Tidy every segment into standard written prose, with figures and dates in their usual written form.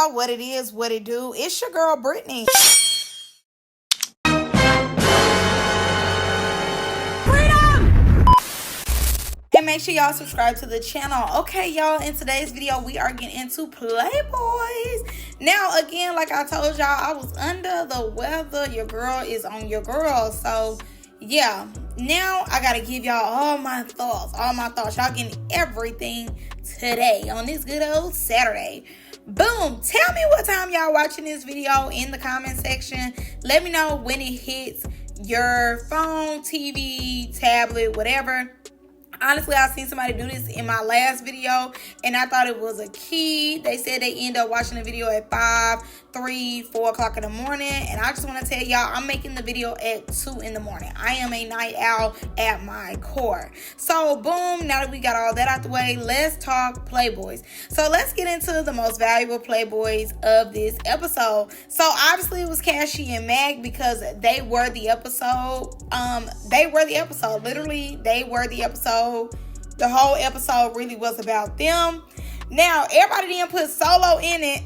y'all? What it is, what it do? It's your girl Brittany. And make sure y'all subscribe to the channel. Okay, y'all, in today's video, we are getting into Playboys. Now, again, like I told y'all, I was under the weather. Your girl is on your girl. So, yeah. Now, I got to give y'all all my thoughts. Y'all getting everything today on this good old Saturday. Boom. Tell me what time y'all watching this video in the comment section. Let me know when it hits your phone, TV, tablet, whatever. Honestly, I seen somebody do this in my last video, and I thought it was a key. They said they end up watching the video at 5, 3, 4 o'clock in the morning, and I just want to tell y'all, I'm making the video at 2 in the morning. I am a night owl at my core. So, boom, now that we got all that out the way, let's talk Playboys. So, let's get into the most valuable Playboys of this episode. So, obviously, it was Cashie and Mac because they were the episode. Literally, they were the episode. The whole episode really was about them. Now, everybody didn't put Solo in it.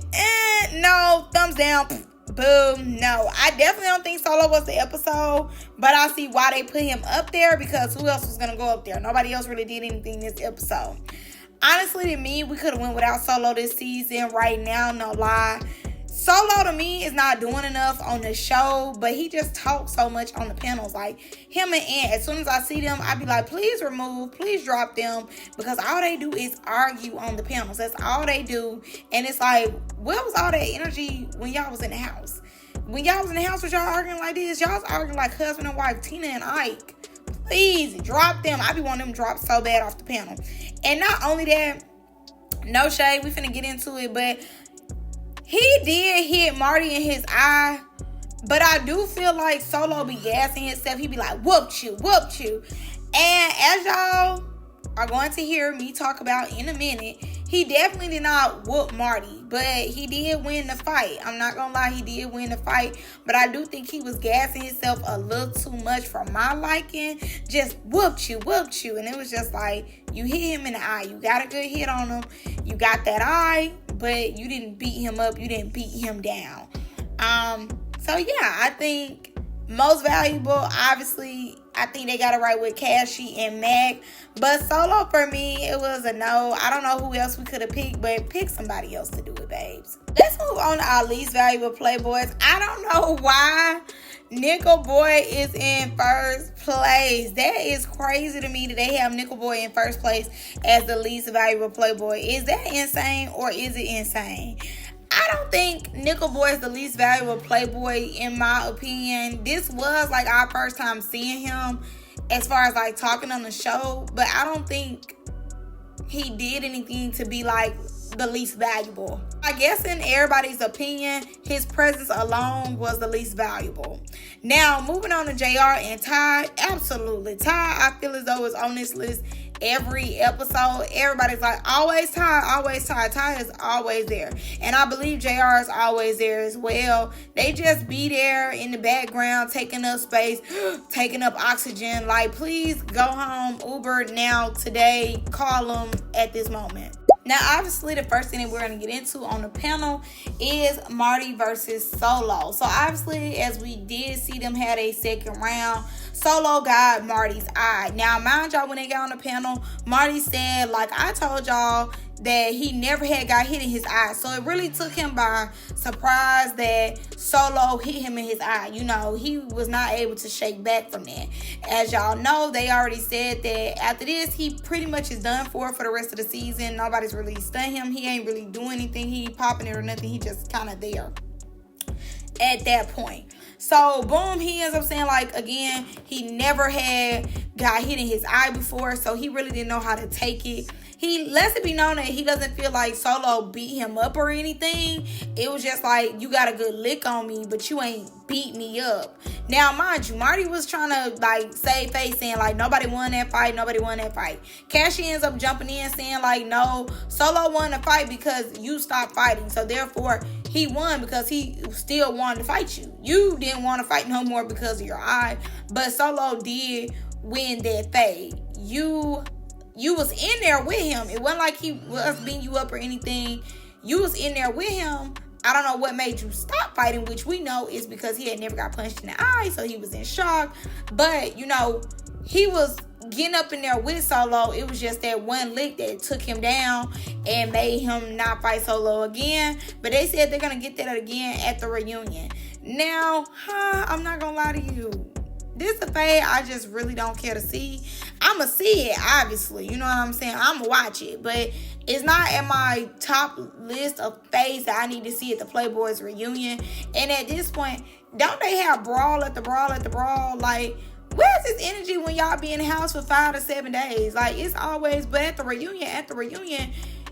No, thumbs down. Boom. No, I definitely don't think Solo was the episode, but I see why they put him up there, because who else was going to go up there? Nobody else really did anything this episode. Honestly, to me, we could have went without Solo this season right now, no lie. Solo, to me, is not doing enough on the show, but he just talks so much on the panels. Like, him and Ant, as soon as I see them, I be like, please remove, please drop them, because all they do is argue on the panels. That's all they do. And it's like, where was all that energy when y'all was in the house? When y'all was in the house, was y'all arguing like this? Y'all was arguing like husband and wife, Tina and Ike. Please, drop them. I be wanting them dropped so bad off the panel. And not only that, no shade, we finna get into it, but he did hit Marty in his eye, but I do feel like Solo be gassing himself. He be like, whooped you. And as y'all are going to hear me talk about in a minute, he definitely did not whoop Marty, but he did win the fight. I'm not going to lie, he did win the fight, but I do think he was gassing himself a little too much for my liking. Just whooped you. And it was just like, you hit him in the eye. You got a good hit on him. You got that eye, but you didn't beat him up. You didn't beat him down. So yeah, I think most valuable, obviously, I think they got it right with Cashy and Mac. But Solo, for me, it was a no. I don't know who else we could have picked, but pick somebody else to do it, babes. Let's move on to our least valuable Playboys. I don't know why Nickel Boy is in first place. That is crazy to me that they have Nickel Boy in first place as the least valuable Playboy. Is that insane, or is it insane? I don't think Nickel Boy is the least valuable Playboy, in my opinion. This was like our first time seeing him as far as like talking on the show, but I don't think he did anything to be like the least valuable. I guess in everybody's opinion, his presence alone was the least valuable. Now, moving on to JR and Ty. Absolutely. Ty, I feel as though, is on this list every episode. Everybody's like, always Ty. Ty is always there. And I believe JR is always there as well. They just be there in the background, taking up space, taking up oxygen. Like, please go home, Uber now, today, call them at this moment. Now, obviously, the first thing that we're going to get into on the panel is Marty versus Solo. So, obviously, as we did see them had a second round, Solo got Marty's eye. Now, mind y'all, when they got on the panel, Marty said, like I told y'all, that he never had got hit in his eye. So it really took him by surprise that Solo hit him in his eye. You know, he was not able to shake back from that. As y'all know, they already said that after this, he pretty much is done for the rest of the season. Nobody's really stunned him. He ain't really doing anything. He ain't popping it or nothing. He just kind of there at that point. So, boom, he ends up saying, like, again, he never had got hit in his eye before, so he really didn't know how to take it. He lets it be known that he doesn't feel like Solo beat him up or anything. It was just like, you got a good lick on me, but you ain't beat me up. Now, mind you, Marty was trying to, like, save face, saying, like, nobody won that fight. Cashy ends up jumping in, saying, like, no, Solo won the fight because you stopped fighting. So, therefore, he won because he still wanted to fight you. You didn't want to fight no more because of your eye, but Solo did win that fight. You was in there with him. It wasn't like he was beating you up or anything. You was in there with him, I don't know what made you stop fighting, which we know is because he had never got punched in the eye, so he was in shock. But, you know, he was getting up in there with Solo. It was just that one lick that took him down and made him not fight Solo again. But they said they're going to get that again at the reunion. Now, I'm not going to lie to you. This a fade I just really don't care to see. I'ma see it, obviously. You know what I'm saying? I'ma watch it. But it's not at my top list of fades that I need to see at the Playboys reunion. And at this point, don't they have brawl at the brawl at the brawl? Like, where's this energy when y'all be in the house for 5 to 7 days? Like, it's always, but at the reunion,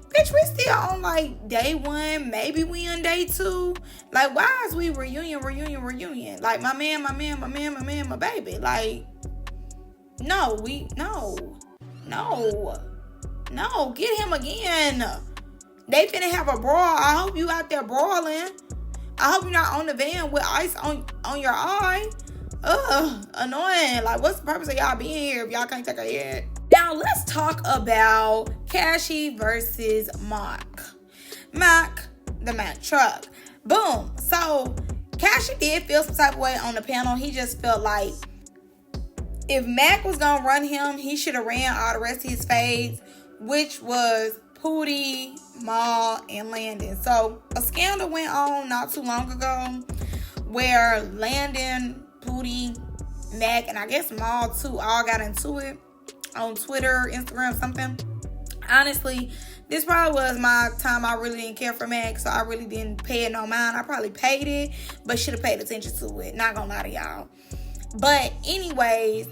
bitch, we still on, like, day 1. Maybe we on day 2. Like, why is we reunion? Like, my man, my baby. Like, no, get him again. They finna have a brawl. I hope you out there brawling. I hope you're not on the van with ice on your eye. Annoying. Like, what's the purpose of y'all being here if y'all can't take a hit? Now, let's talk about Cashy versus Mac. Mac, the Mac truck. Boom. So, Cashy did feel some type of way on the panel. He just felt like if Mac was going to run him, he should have ran all the rest of his fades, which was Pootie, Mal, and Landon. So, a scandal went on not too long ago where Landon, Pootie, Mac, and I guess Mal too all got into it on Twitter, Instagram, something. Honestly, this probably was my time I really didn't care for Mac, so I really didn't pay it no mind. I probably paid it, but should have paid attention to it. Not gonna lie to y'all. But anyways,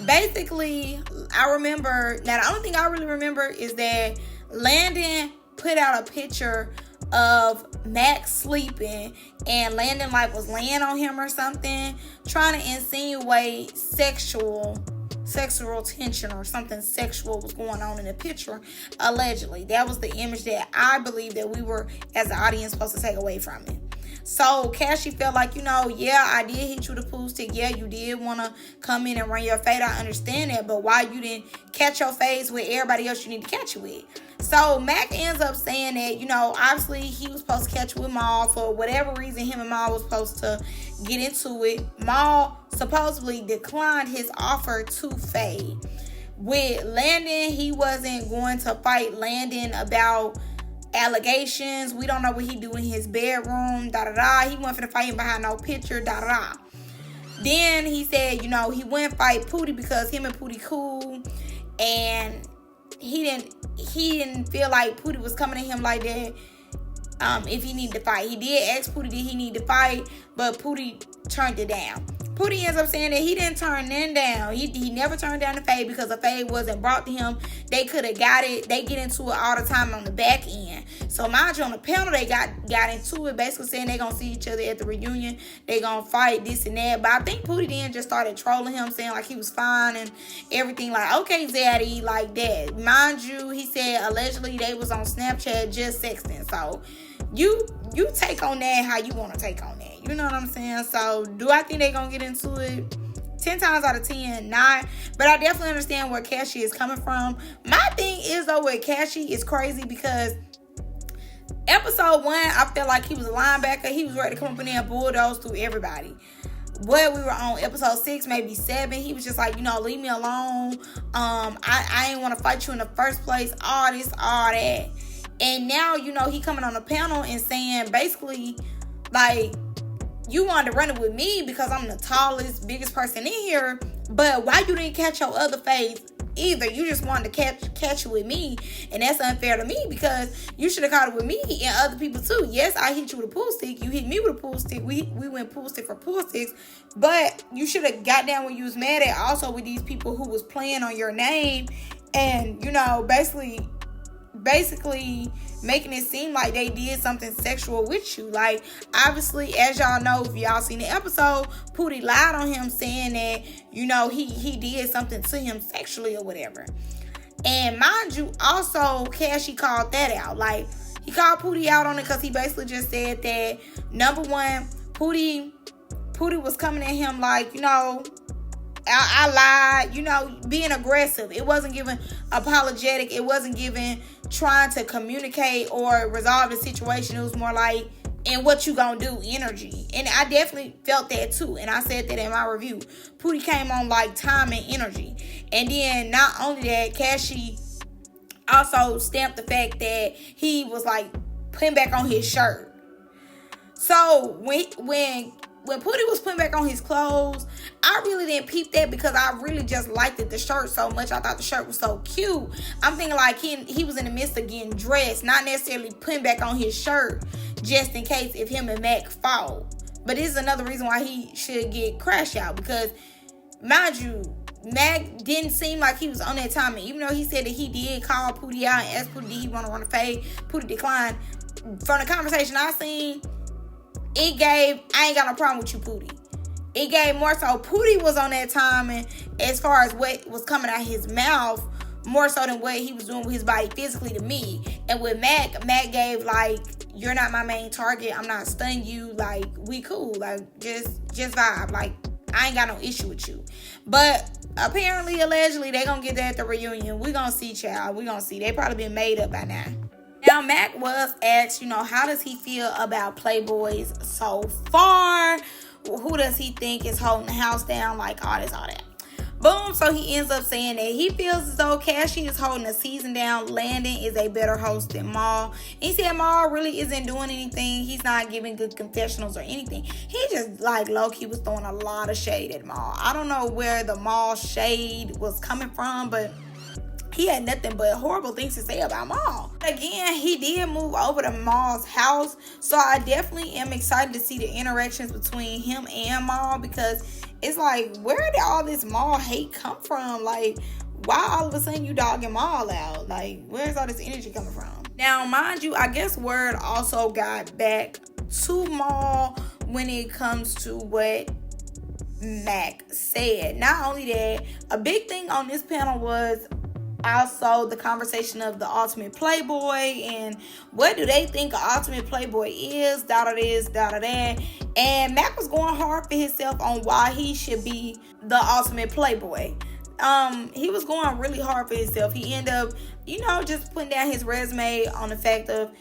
basically, I remember, now the only thing I really remember is that Landon put out a picture of Max sleeping, and Landon like was laying on him or something, trying to insinuate sexual tension or something sexual was going on in the picture, allegedly. That was the image that I believe that we were, as the audience, supposed to take away from it. So Cashy felt like, yeah, I did hit you with a pool stick. Yeah, you did want to come in and run your fade. I understand that, but why you didn't catch your fades with everybody else you need to catch it with? So Mac ends up saying that, obviously he was supposed to catch with Mal for whatever reason. Him and Mal was supposed to get into it. Mal supposedly declined his offer to fade. With Landon, he wasn't going to fight Landon about allegations. We don't know what he do in his bedroom. He wasn't finna fight him behind no picture. Then he said, he wouldn't fight Pootie because him and Pootie cool, and he didn't feel like Pootie was coming to him like that. If he needed to fight, he did ask Pootie, did he need to fight? But Pootie turned it down. Pootie ends up saying that he didn't turn them down. He never turned down the fade because the fade wasn't brought to him. They could have got it. They get into it all the time on the back end. So mind you, on the panel, they got into it, basically saying they're going to see each other at the reunion. They're going to fight this and that. But I think Pootie then just started trolling him, saying like he was fine and everything. Like, okay, Zaddy, like that. Mind you, he said allegedly they was on Snapchat just sexting. So you take on that how you want to take on that. You know what I'm saying? So do I think they're going to get into it? 10 times out of 10, not. But I definitely understand where Cashy is coming from. My thing is, though, with Cashy is crazy because episode 1, I felt like he was a linebacker. He was ready to come up in there and bulldoze through everybody. But we were on episode 6, maybe 7. He was just like, leave me alone. I ain't want to fight you in the first place. All this, all that. And now, he coming on the panel and saying basically, like, you wanted to run it with me because I'm the tallest, biggest person in here. But why you didn't catch your other fades either? You just wanted to catch it with me. And that's unfair to me because you should have caught it with me and other people too. Yes, I hit you with a pool stick. You hit me with a pool stick. We went pool stick for pool sticks. But you should have got down when you was mad at also with these people who was playing on your name and, basically making it seem like they did something sexual with you. Like, obviously, as y'all know, if y'all seen the episode, Pootie lied on him saying that, he did something to him sexually or whatever. And mind you, also, Cashy called that out. Like, he called Pootie out on it because he basically just said that, number one, Pootie was coming at him like, I lied, being aggressive. It wasn't giving apologetic. It wasn't giving trying to communicate or resolve the situation. It was more like and what you gonna do energy. And I definitely felt that too. And I said that in my review. Pootie came on like time and energy. And then not only that, Cashy also stamped the fact that he was like putting back on his shirt. So when Pootie was putting back on his clothes, I really didn't peep that because I really just liked the shirt so much. I thought the shirt was so cute. I'm thinking like he was in the midst of getting dressed, not necessarily putting back on his shirt just in case if him and Mac fought. But this is another reason why he should get crashed out, because mind you, Mac didn't seem like he was on that timing. Even though he said that he did call Pootie out and ask Pootie did he want to run a fade, Pootie declined. From the conversation I seen, it gave, I ain't got no problem with you, Pootie. It gave more so Pootie was on that timing as far as what was coming out his mouth, more so than what he was doing with his body physically to me. And with Mac gave like, you're not my main target. I'm not stunning you. Like, we cool. Like, just vibe. Like, I ain't got no issue with you. But apparently, allegedly, they gonna get that at the reunion. We gonna see, child. We gonna see. They probably been made up by now. Now, Mac was asked, how does he feel about Playboys so far? Who does he think is holding the house down? Like, all that. Boom. So he ends up saying that he feels as though Cashy is holding the season down. Landon is a better host than Mal. He said Mal really isn't doing anything. He's not giving good confessionals or anything. He just like low-key was throwing a lot of shade at Mal. I don't know where the Mal shade was coming from, but he had nothing but horrible things to say about Mal. Again, he did move over to Mal's house, so I definitely am excited to see the interactions between him and Mal, because it's like, where did all this Mal hate come from? Like, why all of a sudden you dogging Mal out? Like, where's all this energy coming from? Now, mind you, I guess word also got back to Mal when it comes to what Mac said. Not only that, a big thing on this panel was also the conversation of the ultimate Playboy and what do they think an ultimate Playboy is, that. And Mac was going hard for himself on why he should be the ultimate Playboy. He was going really hard for himself. He ended up, just putting down his resume on the fact of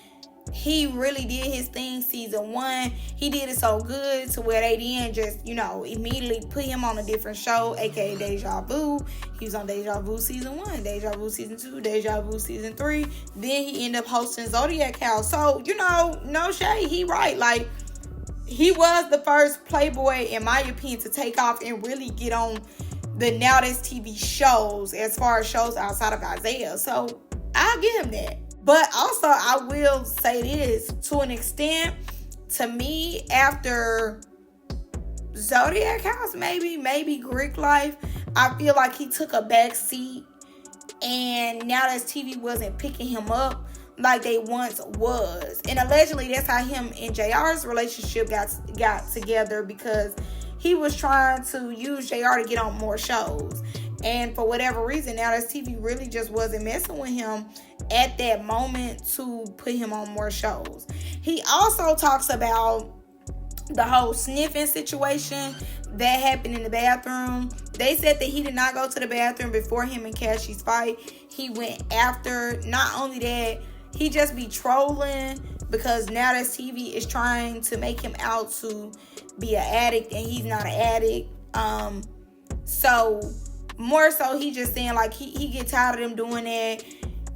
he really did his thing season 1. He did it so good to where they didn't just, immediately put him on a different show, aka Deja Vu. He was on Deja Vu season 1, Deja Vu season 2, Deja Vu season 3. Then he ended up hosting Zodiac House. So, no shade. He right. Like, he was the first Playboy, in my opinion, to take off and really get on the Now That's TV shows as far as shows outside of Isaiah. So, I'll give him that. But also, I will say this, to an extent, to me, after Zodiac House, maybe Greek Life, I feel like he took a back seat, and Now That's TV wasn't picking him up like they once was. And allegedly, that's how him and JR's relationship got together, because he was trying to use JR to get on more shows. And for whatever reason, Now That's TV really just wasn't messing with him at that moment to put him on more shows. He also talks about the whole sniffing situation that happened in the bathroom. They said that he did not go to the bathroom before him and Cashy's fight. He went after. Not only that, he just be trolling because Now That's TV is trying to make him out to be an addict, and he's not an addict. So more so, he just saying like he get tired of them doing that.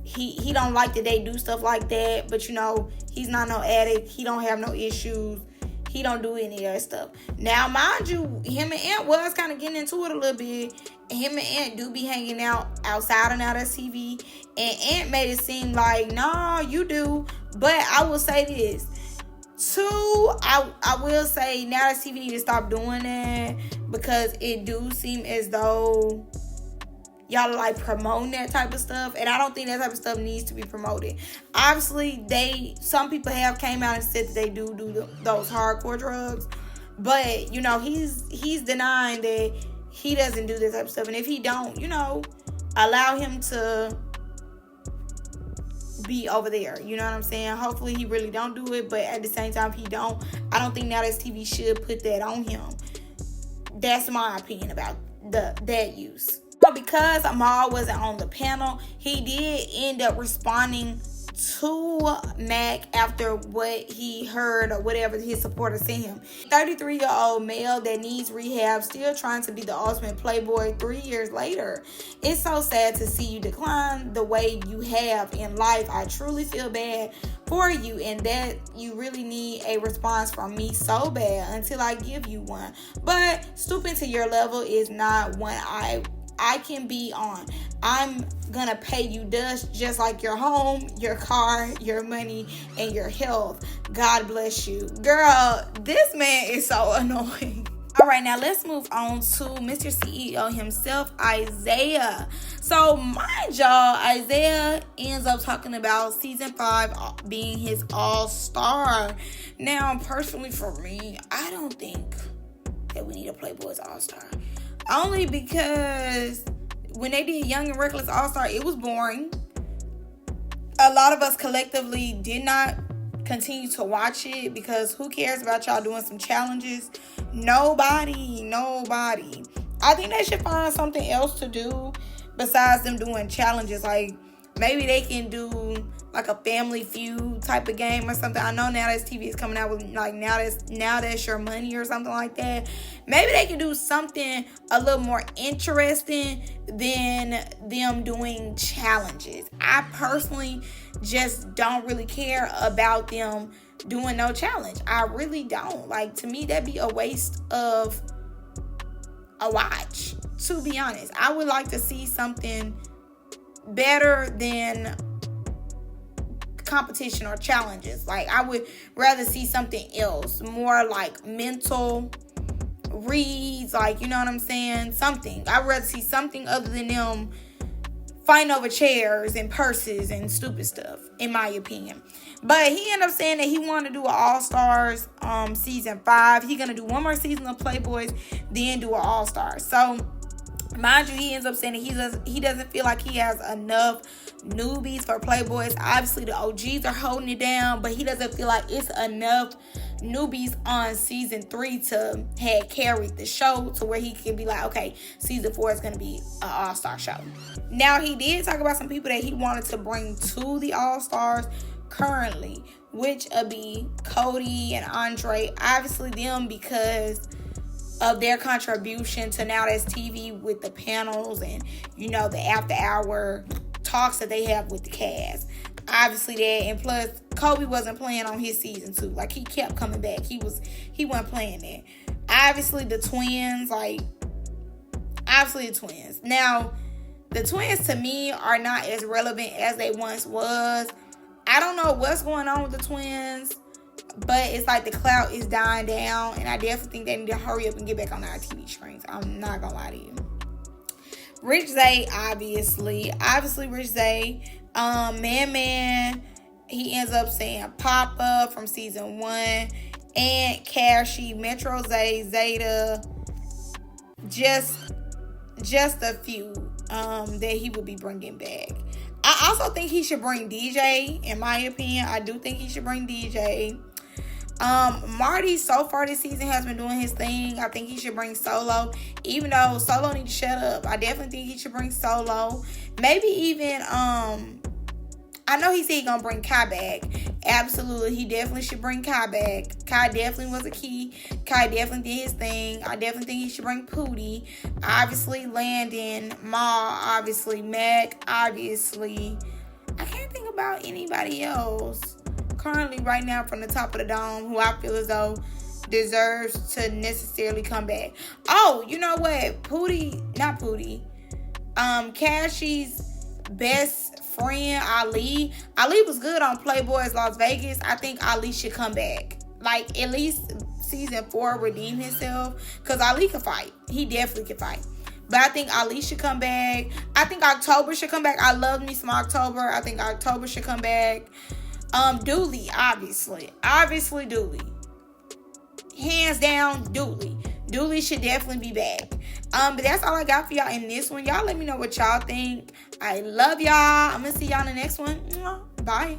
He don't like that they do stuff like that, but he's not no addict. He don't have no issues. He don't do any of that stuff. Now, mind you, him and Ant was kind of getting into it a little bit. Him and Ant do be hanging out outside of Now That's TV. And Ant made it seem like, no, you do. But I will say this. Two, I will say Now That's TV need to stop doing that, because it do seem as though y'all are like promoting that type of stuff, and I don't think that type of stuff needs to be promoted. Obviously, some people have came out and said that they do those hardcore drugs, but he's denying that he doesn't do this type of stuff. And if he don't, allow him to be over there. You know what I'm saying? Hopefully he really don't do it, but at the same time, if he don't, I don't think Now That's TV should put that on him. That's my opinion about that use. Because Amal wasn't on the panel, he did end up responding to Mac after what he heard or whatever his supporters sent him. 33-year-old male that needs rehab, still trying to be the ultimate Playboy 3 years later. It's so sad to see you decline the way you have in life. I truly feel bad for you, and that you really need a response from me so bad until I give you one. But stooping to your level is not one I can be on. I'm gonna pay you dust, just like your home, your car, your money, and your health. God bless you. Girl, this man is so annoying. All right, now let's move on to Mr. CEO himself, Isaiah. So, mind y'all, Isaiah ends up talking about season 5 being his all-star. Now, personally for me, I don't think that we need a Playboy's all-star. Only because when they did Young and Reckless All-Star, it was boring. A lot of us collectively did not continue to watch it because who cares about y'all doing some challenges? Nobody. I think they should find something else to do besides them doing challenges. Like, maybe they can do like a Family Feud type of game or something. I know Now That's TV is coming out with like Now That's Your Money or something like that. Maybe they can do something a little more interesting than them doing challenges. I personally just don't really care about them doing no challenge. I really don't. Like, to me, that'd be a waste of a watch, to be honest. I would like to see something better than competition or challenges. Like, I would rather see something else, more like mental reads, like, you know what I'm saying? Something. I'd rather see something other than them fighting over chairs and purses and stupid stuff, in my opinion. But he ended up saying that he wanted to do an All-Stars season 5. He's gonna do one more season of Playboys, then do an All-Stars. So, mind you, he ends up saying that he doesn't feel like he has enough newbies for Playboys. Obviously, the OGs are holding it down, but he doesn't feel like it's enough newbies on season 3 to have carried the show to where he can be like, okay, season 4 is going to be an all-star show. Now, he did talk about some people that he wanted to bring to the all-stars currently, which would be Cody and Andre. Obviously, them because of their contribution to Now That's TV with the panels and, you know, the after-hour talks that they have with the cast. Obviously that, and plus Kobe wasn't playing on his season 2. Like, he kept coming back. He wasn't playing there. Obviously the twins, Now, the twins to me are not as relevant as they once was. I don't know what's going on with the twins, but it's like the clout is dying down, and I definitely think they need to hurry up and get back on our TV screens. I'm not gonna lie to you. Rich Zay, obviously Rich Zay. Man, he ends up saying Papa from season 1, and Cashy, Metro Zay, Zeta, just a few that he will be bringing back. I also think he should bring DJ. In my opinion, I do think he should bring DJ. Marty so far this season has been doing his thing. I think he should bring Solo, even though Solo needs to shut up. I definitely think he should bring Solo. Maybe even I know he said he's gonna bring Kai back. Absolutely, he definitely should bring Kai back. Kai definitely was a key. Kai definitely did his thing. I definitely think he should bring Pootie. Obviously Landon, Ma, obviously Mac, obviously. I can't think about anybody else currently right now from the top of the dome who I feel as though deserves to necessarily come back. Oh, you know what? Cashy's best friend, Ali was good on Playboys Las Vegas. I think Ali should come back. Like, at least season 4 redeem himself, because Ali can fight. He definitely can fight. But I think Ali should come back. I think October should come back. I love me some October. I think October should come back. Dooley, obviously Dooley. Hands down, Dooley. Dooley should definitely be back. But that's all I got for y'all in this one. Y'all let me know what y'all think. I love y'all. I'm gonna see y'all in the next one. Bye.